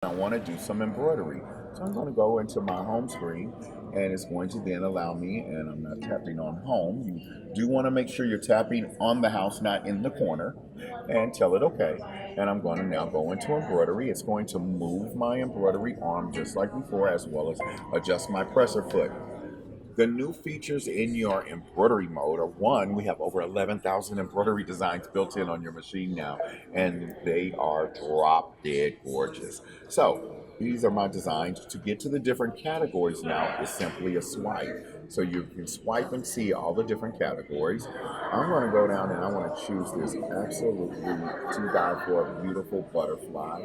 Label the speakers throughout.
Speaker 1: I want to do some embroidery. So I'm going to go into my home screen and it's going to then allow me, and I'm not tapping on home. You do want to make sure you're tapping on the house, not in the corner, and tell it okay. And I'm going to now go into embroidery. It's going to move my embroidery arm just like before, as well as adjust my presser foot. The new features in your embroidery mode are one, we have over 11,000 embroidery designs built in on your machine now, and they are drop dead gorgeous. So, these are my designs. To get to the different categories now is simply a swipe. So, you can swipe and see all the different categories. I'm going to go down and I want to choose this absolutely to die for a beautiful butterfly.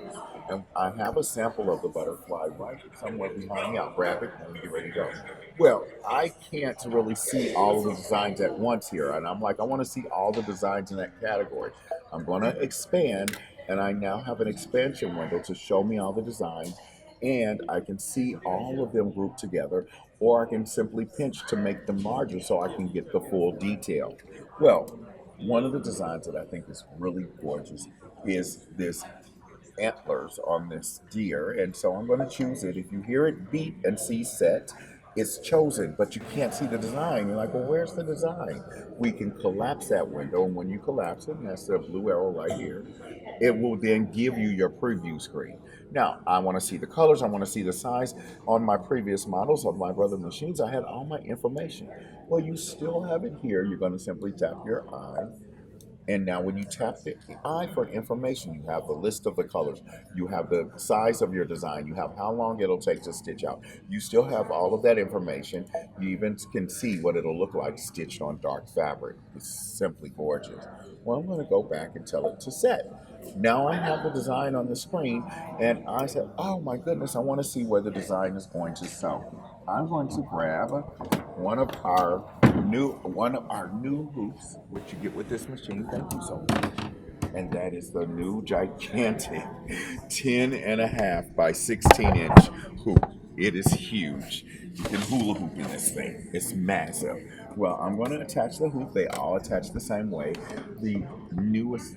Speaker 1: And I have a sample of the butterfly right somewhere behind me. I'll grab it and get ready to go. Well, I can't really see all of the designs at once here. And I'm like, I want to see all the designs in that category. I'm going to expand, and I now have an expansion window to show me all the designs. And I can see all of them grouped together, or I can simply pinch to make them larger so I can get the full detail. Well, one of the designs that I think is really gorgeous is this antlers on this deer, and so I'm going to choose it. If you hear it beep and see set, it's chosen, but you can't see the design. You're like, well, where's the design? We can collapse that window, and when you collapse it, and that's the blue arrow right here, it will then give you your preview screen. Now, I want to see the colors, I want to see the size. On my previous models of my brother machines, I had all my information. Well, you still have it here. You're going to simply tap your eye, and now when you tap the eye for information, you have the list of the colors, you have the size of your design, you have how long it'll take to stitch out. You still have all of that information. You even can see what it'll look like stitched on dark fabric. It's simply gorgeous. Well, I'm going to go back and tell it to set. Now I have the design on the screen, and I said, oh my goodness, I want to see where the design is going to sew. I'm going to grab one of our new hoops, which you get with this machine. Thank you so much. And that is the new gigantic 10 and a half by 16-inch hoop. It is huge. You can hula hoop in this thing. It's massive. Well, I'm going to attach the hoop. They all attach the same way. The newest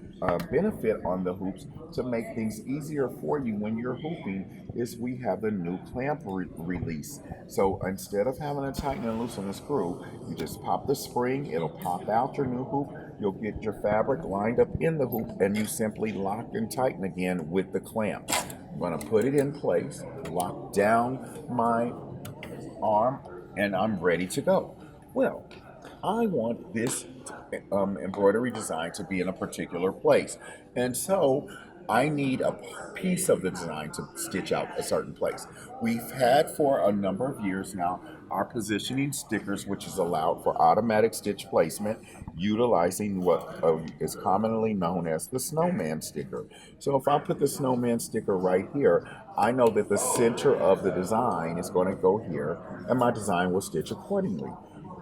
Speaker 1: benefit on the hoops to make things easier for you when you're hooping is we have the new clamp release. So instead of having to tighten and loosen the screw, you just pop the spring, it'll pop out your new hoop, you'll get your fabric lined up in the hoop, and you simply lock and tighten again with the clamp. I'm going to put it in place, lock down my arm, and I'm ready to go. Well, I want this embroidery design to be in a particular place. And so I need a piece of the design to stitch out a certain place. We've had for a number of years now our positioning stickers, which is allowed for automatic stitch placement, utilizing what is commonly known as the snowman sticker. So if I put the snowman sticker right here, I know that the center of the design is going to go here, and my design will stitch accordingly.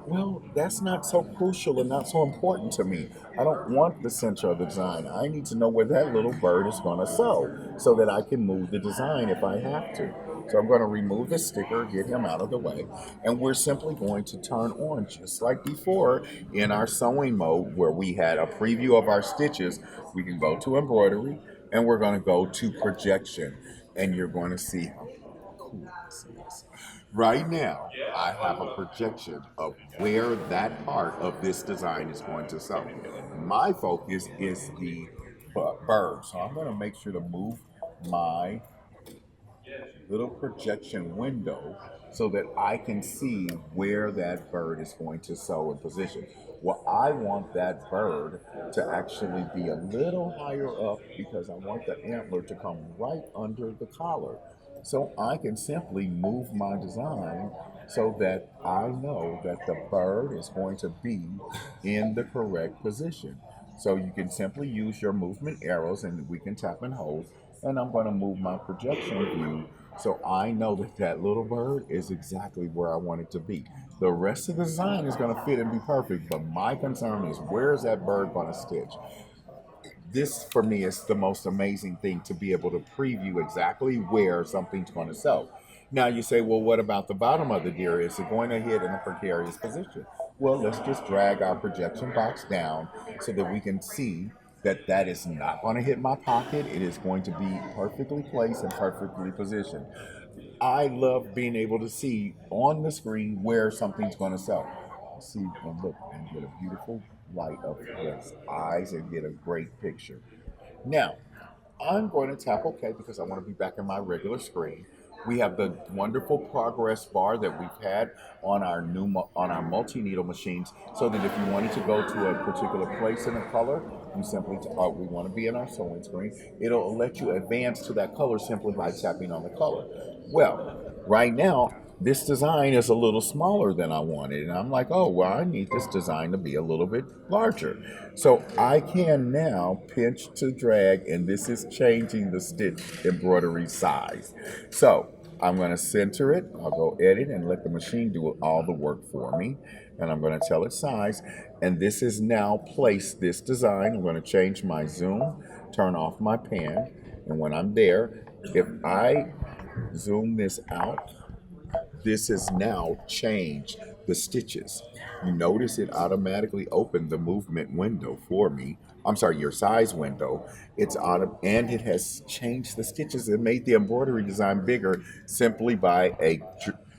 Speaker 1: Well, that's not so crucial and not so important to me. I don't want the center of the design. I need to know where that little bird is going to sew so that I can move the design if I have to. So I'm going to remove the sticker, get him out of the way, and we're simply going to turn on, just like before in our sewing mode where we had a preview of our stitches. We can go to embroidery, and we're going to go to projection, and you're going to see how cool this is. Right now, I have a projection of where that part of this design is going to sew. My focus is the bird, so I'm going to make sure to move my little projection window so that I can see where that bird is going to sew in position. Well, I want that bird to actually be a little higher up because I want the antler to come right under the collar. So I can simply move my design so that I know that the bird is going to be in the correct position. So you can simply use your movement arrows, and we can tap and hold, and I'm going to move my projection view so I know that that little bird is exactly where I want it to be. The rest of the design is going to fit and be perfect, but my concern is where is that bird going to stitch? This for me is the most amazing thing, to be able to preview exactly where something's going to sew. Now you say, well, what about the bottom of the deer? Is it going to hit in a precarious position? Well, let's just drag our projection box down so that we can see that is not going to hit my pocket. It is going to be perfectly placed and perfectly positioned. I love being able to see on the screen where something's going to sell. See and look and get a beautiful light of his eyes and get a great picture. Now, I'm going to tap OK because I want to be back in my regular screen. We have the wonderful progress bar that we've had on our on our multi-needle machines, so that if you wanted to go to a particular place in a color, you simply we want to be in our sewing screen. It'll let you advance to that color simply by tapping on the color. Well, right now this design is a little smaller than I wanted. And I'm like, oh, well, I need this design to be a little bit larger. So I can now pinch to drag, and this is changing the stitch embroidery size. So I'm going to center it. I'll go edit and let the machine do all the work for me. And I'm going to tell it size. And this is now placed this design. I'm going to change my zoom, turn off my pan. And when I'm there, if I zoom this out, this has now changed the stitches. You notice it automatically opened the movement window for me. I'm sorry, your size window. And it has changed the stitches. It made the embroidery design bigger simply by a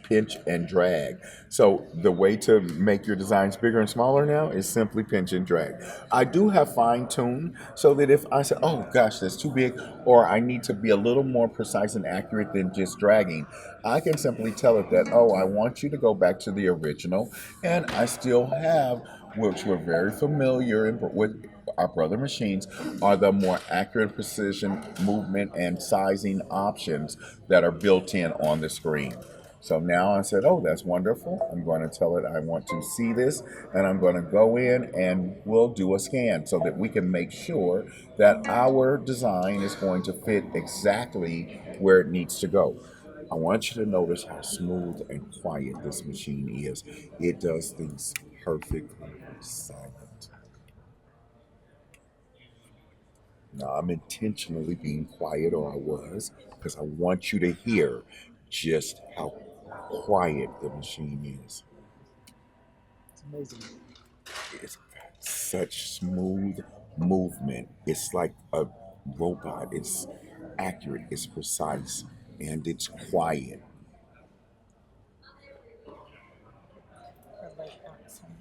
Speaker 1: pinch and drag. So the way to make your designs bigger and smaller now is simply pinch and drag. I do have fine tune so that if I say, oh gosh, that's too big, or I need to be a little more precise and accurate than just dragging, I can simply tell it that, oh, I want you to go back to the original, and I still have, which we're very familiar with our brother machines, are the more accurate precision movement and sizing options that are built in on the screen. So now I said, oh, that's wonderful. I'm going to tell it I want to see this, and I'm going to go in and we'll do a scan so that we can make sure that our design is going to fit exactly where it needs to go. I want you to notice how smooth and quiet this machine is. It does things perfectly silent. Now, I'm intentionally being quiet, or I was, because I want you to hear just how quiet the machine is.
Speaker 2: It's amazing.
Speaker 1: It's such smooth movement. It's like a robot. It's accurate, it's precise, and it's quiet.
Speaker 2: I like that sound.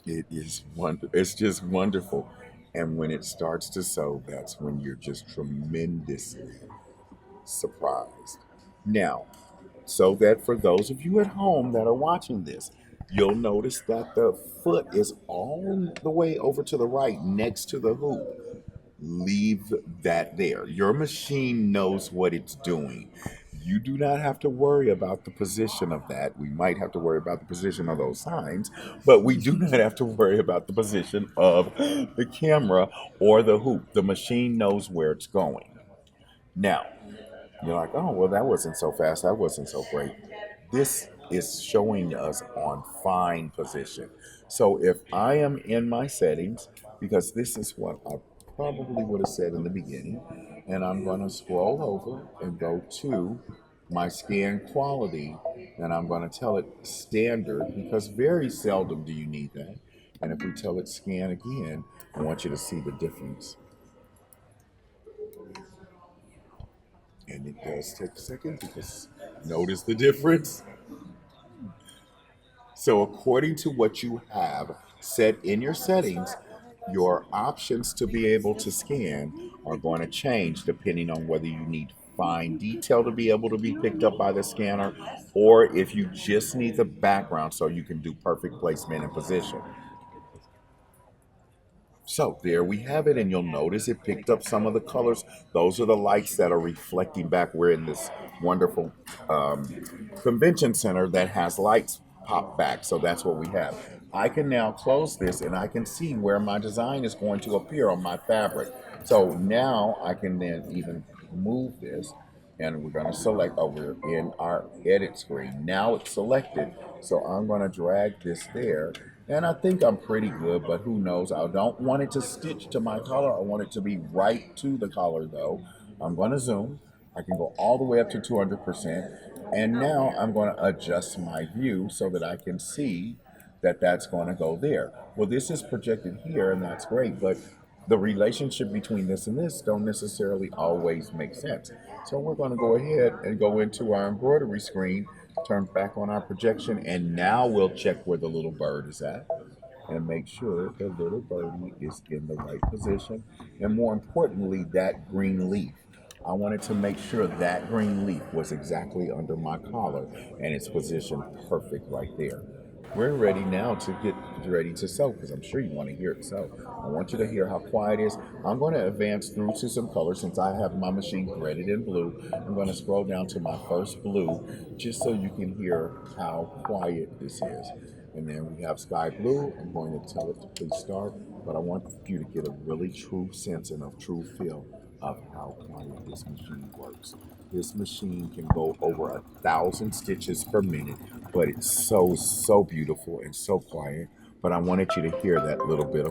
Speaker 1: It is it's just wonderful. And when it starts to sew, that's when you're just tremendously surprised. Now, so that for those of you at home that are watching this, you'll notice that the foot is all the way over to the right next to the hoop. Leave that there. Your machine knows what it's doing. You do not have to worry about the position of that. We might have to worry about the position of those signs, but we do not have to worry about the position of the camera or the hoop. The machine knows where it's going. Now, you're like, oh, well, that wasn't so fast. That wasn't so great. This is showing us on fine position. So if I am in my settings, because this is what I probably would have said in the beginning, and I'm going to scroll over and go to my scan quality, and I'm going to tell it standard, because very seldom do you need that. And if we tell it scan again, I want you to see the difference. And it does take a second because notice the difference. So according to what you have set in your settings, your options to be able to scan are going to change depending on whether you need fine detail to be able to be picked up by the scanner, or if you just need the background so you can do perfect placement and position. So there we have it, and you'll notice it picked up some of the colors. Those are the lights that are reflecting back. We're in this wonderful convention center that has lights pop back, so that's what we have. I can now close this, and I can see where my design is going to appear on my fabric. So now I can then even move this, and we're going to select, oh, we're in our edit screen. Now it's selected, so I'm going to drag this there, and I think I'm pretty good, but who knows? I don't want it to stitch to my collar. I want it to be right to the collar, though. I'm going to zoom. I can go all the way up to 200%, and now I'm going to adjust my view so that I can see that that's going to go there. Well, this is projected here, and that's great, but the relationship between this and this don't necessarily always make sense. So we're going to go ahead and go into our embroidery screen, turn back on our projection, and now we'll check where the little bird is at and make sure the little birdie is in the right position. And more importantly, that green leaf. I wanted to make sure that green leaf was exactly under my collar and it's positioned perfect right there. We're ready now to get ready to sew because I'm sure you want to hear it sew. I want you to hear how quiet it is. I'm going to advance through to some colors since I have my machine threaded in blue. I'm going to scroll down to my first blue just so you can hear how quiet this is. And then we have sky blue. I'm going to tell it to please start, but I want you to get a really true sense and a true feel of how quiet this machine works. This machine can go over 1,000 stitches per minute, but it's so beautiful and so quiet. But I wanted you to hear that little bit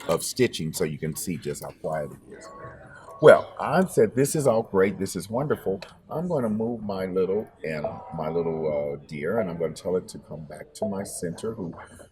Speaker 1: of stitching so you can see just how quiet it is. Well, I said this is all great. This is wonderful. I'm going to move my little animal, my little deer, and I'm going to tell it to come back to my center.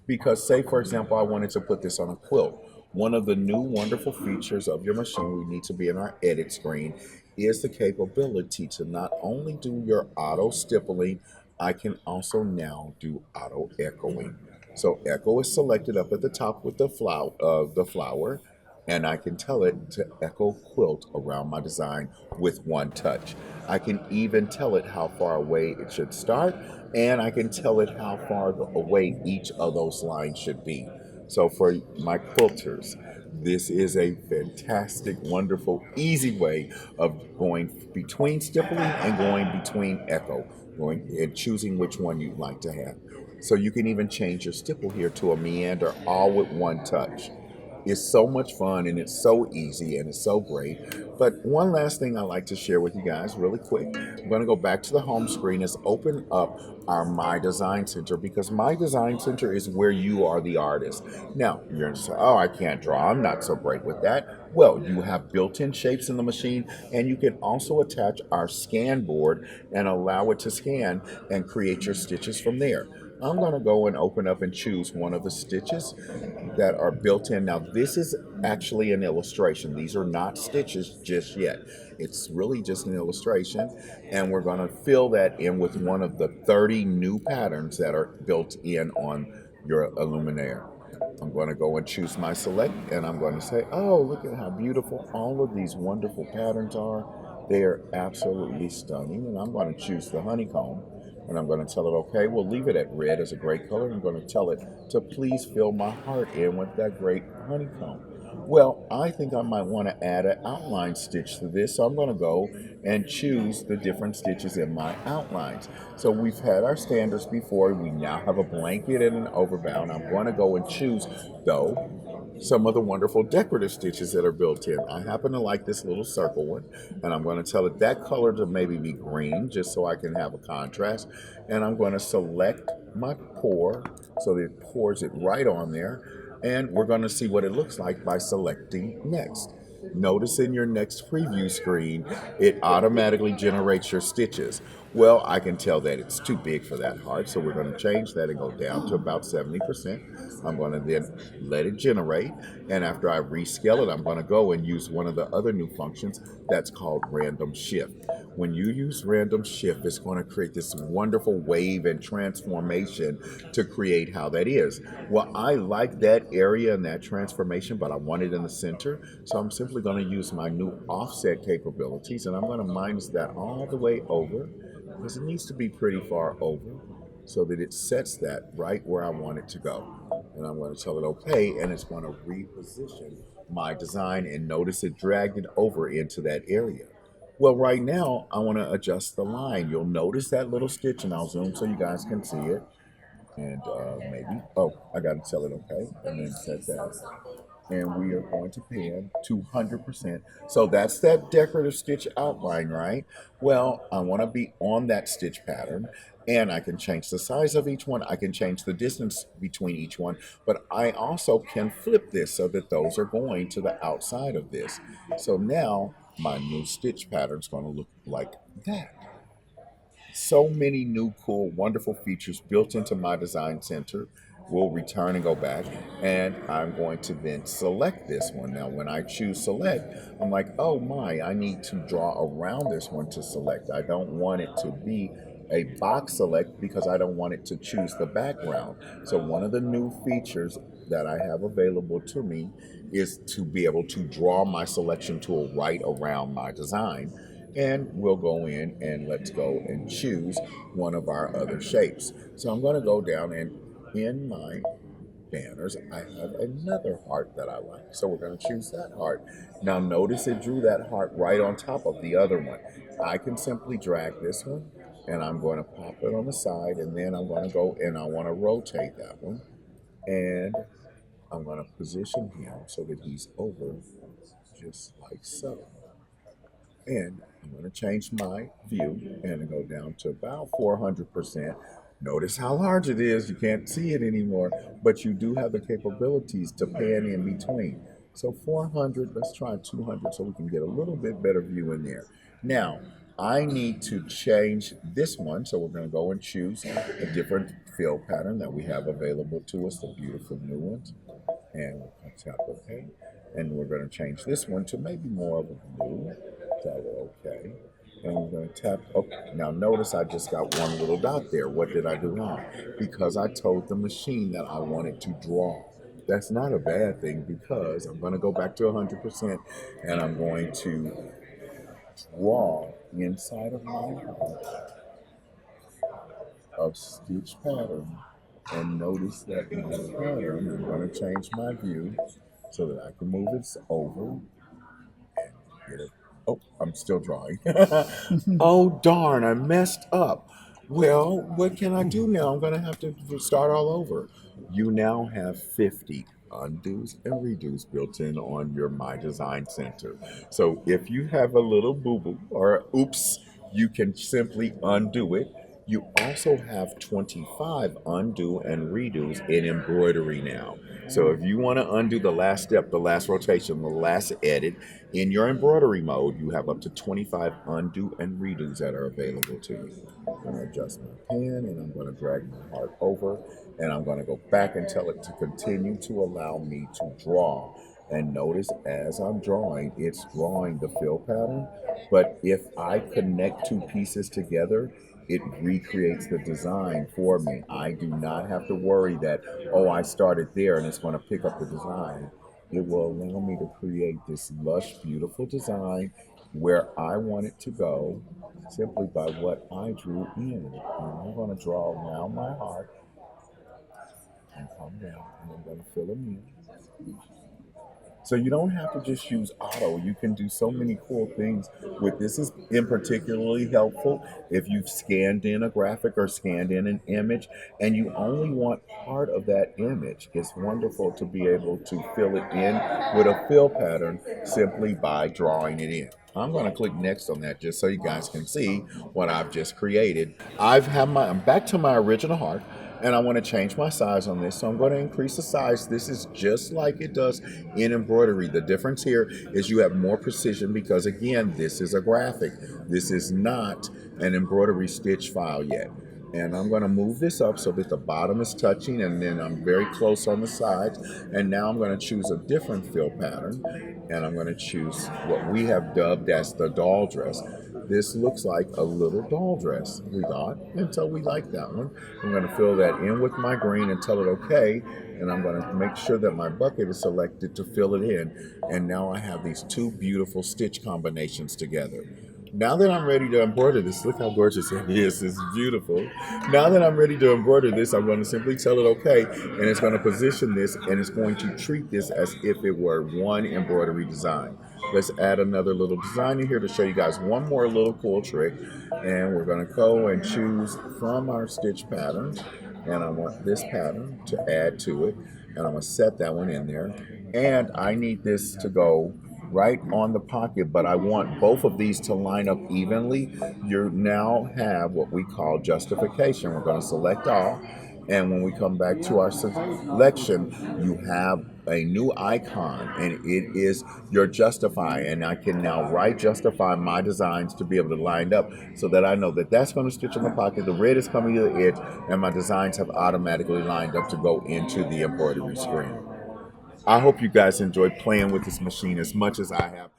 Speaker 1: Because say for example, I wanted to put this on a quilt. One of the new wonderful features of your machine, we need to be in our edit screen, is the capability to not only do your auto stippling, I can also now do auto echoing. So echo is selected up at the top with the flower, and I can tell it to echo quilt around my design with one touch. I can even tell it how far away it should start, and I can tell it how far away each of those lines should be. So for my quilters, this is a fantastic, wonderful, easy way of going between stippling and going between echo, going and choosing which one you'd like to have. So you can even change your stipple here to a meander all with one touch. It's so much fun and it's so easy and it's so great. But one last thing I like to share with you guys really quick. I'm going to go back to the home screen. Let's open up our My Design Center because My Design Center is where you are the artist. Now, you're going to say, oh, I can't draw. I'm not so great with that. Well, you have built-in shapes in the machine and you can also attach our scan board and allow it to scan and create your stitches from there. I'm going to go and open up and choose one of the stitches that are built in. Now, this is actually an illustration. These are not stitches just yet. It's really just an illustration, and we're going to fill that in with one of the 30 new patterns that are built in on your Luminaire. I'm going to go and choose my select, and I'm going to say, oh, look at how beautiful all of these wonderful patterns are. They are absolutely stunning, and I'm going to choose the honeycomb, and I'm going to tell it, okay, we'll leave it at red as a great color. I'm going to tell it to please fill my heart in with that great honeycomb. Well, I think I might want to add an outline stitch to this, so I'm going to go and choose the different stitches in my outlines. So we've had our standards before. We now have a blanket and an overbound. I'm going to go and choose, though, some of the wonderful decorative stitches that are built in. I happen to like this little circle one, and I'm going to tell it that color to maybe be green, just so I can have a contrast. And I'm going to select my pour so that it pours it right on there. And we're going to see what it looks like by selecting next. Notice in your next preview screen, it automatically generates your stitches. Well, I can tell that it's too big for that heart, so we're going to change that and go down to about 70%. I'm going to then let it generate, and after I rescale it, I'm going to go and use one of the other new functions that's called random shift. When you use random shift, it's going to create this wonderful wave and transformation to create how that is. Well, I like that area and that transformation, but I want it in the center, so I'm simply going to use my new offset capabilities, and I'm going to minus that all the way over because it needs to be pretty far over so that it sets that right where I want it to go. And I'm going to tell it okay, and it's going to reposition my design, and notice it dragged it over into that area. Well, right now, I want to adjust the line. You'll notice that little stitch, and I'll zoom so you guys can see it. And maybe, oh, I got to tell it okay, and then set that. And we are going to pan 200%. So that's that decorative stitch outline, right? Well, I want to be on that stitch pattern, and I can change the size of each one. I can change the distance between each one, but I also can flip this so that those are going to the outside of this. So now my new stitch pattern is going to look like that. So many new, cool, wonderful features built into my design center. we'll return and go back, and I'm going to then select this one. Now when I choose select, I'm like, oh my, I need to draw around this one to select. I don't want it to be a box select because I don't want it to choose the background. So one of the new features that I have available to me is to be able to draw my selection tool right around my design. And we'll go in and let's go and choose one of our other shapes. So I'm going to go down, and in my banners, I have another heart that I like. So we're going to choose that heart. Now notice it drew that heart right on top of the other one. I can simply drag this one and I'm going to pop it on the side, and then I'm going to go and I want to rotate that one, and I'm going to position him so that he's over just like so. And I'm going to change my view and go down to about 400%. Notice how large it is. You can't see it anymore, but you do have the capabilities to pan in between. So 400, let's try 200 so we can get a little bit better view in there. Now, I need to change this one, so we're going to go and choose a different fill pattern that we have available to us, the beautiful new ones. And we'll tap OK. And we're going to change this one to maybe more of a blue. Tap OK. And we're going to tap. Oh, now notice I just got one little dot there. What did I do wrong? Because I told the machine that I wanted to draw. That's not a bad thing, because I'm going to go back to 100% and I'm going to draw inside of my heart of stitch pattern. And notice that in the pattern, I'm going to change my view so that I can move it over and get it. Oh, I'm still drawing. Oh, darn, I messed up. Well, what can I do now? I'm going to have to start all over. You now have 50 undos and redos built in on your My Design Center. So if you have a little boo-boo or oops, you can simply undo it. You also have 25 undo and redos in embroidery now. So if you want to undo the last step, the last rotation, the last edit in your embroidery mode, you have up to 25 undo and redos that are available to you. I'm going to adjust my pen and I'm going to drag my heart over, and I'm going to go back and tell it to continue to allow me to draw. And notice as I'm drawing, it's drawing the fill pattern. But if I connect two pieces together, it recreates the design for me. I do not have to worry that, oh, I started there and it's going to pick up the design. It will allow me to create this lush, beautiful design where I want it to go simply by what I drew in. And I'm going to draw around my heart and come down, and I'm going to fill them in. So you don't have to just use auto. You can do so many cool things with this. Is in particularly helpful if you've scanned in a graphic or scanned in an image and you only want part of that image. It's wonderful to be able to fill it in with a fill pattern simply by drawing it in. I'm going to click next on that just so you guys can see what I've just created. I'm back to my original heart, and I want to change my size on this. So I'm going to increase the size. This is just like it does in embroidery. The difference here is you have more precision because, again, this is a graphic. This is not an embroidery stitch file yet. And I'm going to move this up so that the bottom is touching, and then I'm very close on the sides. And now I'm going to choose a different fill pattern, and I'm going to choose what we have dubbed as the doll dress. This looks like a little doll dress, we thought, and so we like that one. I'm going to fill that in with my green and tell it okay, and I'm going to make sure that my bucket is selected to fill it in. And now I have these two beautiful stitch combinations together. Now that I'm ready to embroider this, look how gorgeous it is. It's beautiful. Now that I'm ready to embroider this, I'm going to simply tell it okay, and it's going to position this, and it's going to treat this as if it were one embroidery design. Let's add another little design in here to show you guys one more little cool trick. And we're going to go and choose from our stitch patterns, and I want this pattern to add to it, and I'm going to set that one in there. And I need this to go right on the pocket, but I want both of these to line up evenly. You now have what we call justification. We're going to select all, And when we come back to our selection, you have a new icon, and it is your Justify. And I can now justify my designs to be able to line up so that I know that that's going to stitch in the pocket, the red is coming to the edge, and my designs have automatically lined up to go into the embroidery screen. I hope you guys enjoyed playing with this machine as much as I have.